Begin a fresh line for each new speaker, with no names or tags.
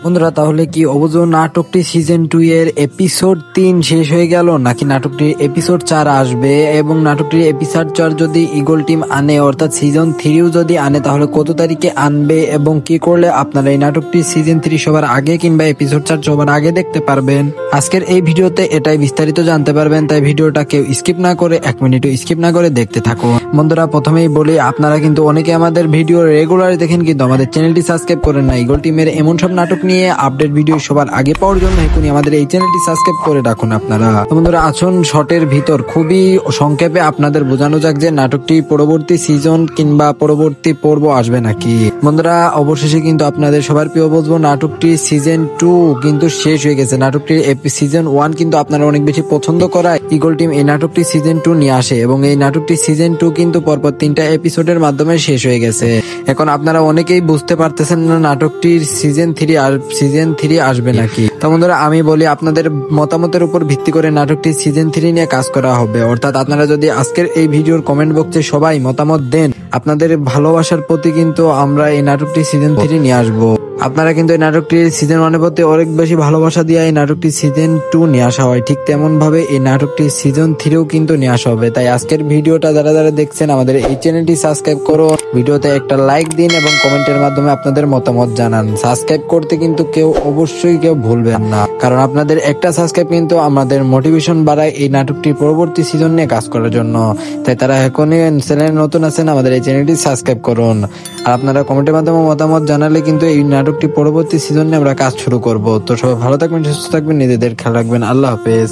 বন্ধুরা, তাহলে কি অবুঝ নাটকটি সিজন 2 এর এপিসোড 3 শেষ হয়ে গেল, নাকি নাটকটির এপিসোড 4 আসবে? এবং নাটকটির এপিসোড 4 যদি ইগল টিম আনে, অর্থাৎ সিজন 3ও যদি আনে, তাহলে কত তারিখে আনবে এবং কি করলে আপনারা এই নাটকটি সিজন 3 সবার আগে কিংবা এপিসোড 4 সবার আগে দেখতে পারবেন? আজকের এই ভিডিওতে এটাই বিস্তারিত জানতে পারবেন, তাই ভিডিওটা কেউ স্কিপ না করে, 1 মিনিটও স্কিপ না করে দেখতে থাকুন। বন্ধুরা, প্রথমেই বলি, আপনারা কিন্তু অনেকে আমাদের ভিডিও রেগুলার দেখেন কিন্তু আমাদের চ্যানেলটি সাবস্ক্রাইব করেন না। ইগল টিমের এমন সব নাটক নিয়ে আপডেট ভিডিও সবার আগে পাওয়ার জন্য এখনই আমাদের এই চ্যানেলটি সাবস্ক্রাইব করে রাখুন আপনারা। বন্ধুরা, আসুন শর্টের ভিতর খুবই সংক্ষেপে আপনাদের বোঝানো যাক যে নাটকটি পরবর্তী সিজন কিংবা পরবর্তী পর্ব আসবে নাকি। বন্ধুরা, অবশেষে কিন্তু আপনাদের সবার প্রিয় বলবো, নাটকটি সিজন 2 কিন্তু শেষ হয়ে গেছে। নাটকটির সিজন 1 কিন্তু আপনারা অনেক বেশি পছন্দ করায় ইগল টিম এই নাটকটি সিজন 2 নিয়ে আসে এবং এই নাটকটি সিজন 2 কিন্তু পরপর 3টা এপিসোডের মাধ্যমে শেষ হয়ে গেছে। এখন আপনারা অনেকেই বুঝতে পারতেছেন না নাটকটির সিজন 3 আসবে নাকি। তো বন্ধুরা, আমি বলি, আপনাদের মতামতের উপর ভিত্তি করে নাটকটি সিজন 3 নিয়ে কাজ করা হবে। অর্থাৎ আপনারা যদি আজকের এই ভিডিওর কমেন্ট বক্সে সবাই মতামত দেন, আপনাদের ভালোবাসার প্রতি কিন্তু আমরা এই নাটকটি সিজন 3 নিয়ে আসবো। আপনারা কিন্তু এই নাটকটি সিজন 1 এর প্রতি অনেক বেশি ভালোবাসা দিয়ে এই নাটকটি সিজন 2 নিয়ে আসা হয়, ঠিক তেমন ভাবে এই নাটকটি সিজন 3ও কিন্তু নিয়ে আসা হবে। তাই আজকের ভিডিওটা যারা যারা দেখছেন, আমাদের এই চ্যানেলটি সাবস্ক্রাইব করুন, ভিডিওতে একটা লাইক দিন এবং কমেন্টের মাধ্যমে আপনাদের মতামত জানান। সাবস্ক্রাইব করতে কিন্তু অবশ্যই কেউ ভুলবেন না, কারণ আপনাদের একটা সাবস্ক্রাইব কিন্তু আমাদের মোটিভেশন বাড়ায় এই নাটকটির পরবর্তী সিজন নিয়ে কাজ করার জন্য। তাই তারা এখনই চ্যানেলে নতুন আছেন, আমাদের এই চ্যানেলটি সাবস্ক্রাইব করুন। আর আপনারা কমেন্টের মাধ্যমে মতামত জানালে কিন্তু এই নাটকটি পরবর্তী সিজন নিয়ে আমরা কাজ শুরু করব। তো সবাই ভালো থাকবেন, সুস্থ থাকবেন, নিজেদের খেয়াল রাখবেন। আল্লাহ হাফেজ।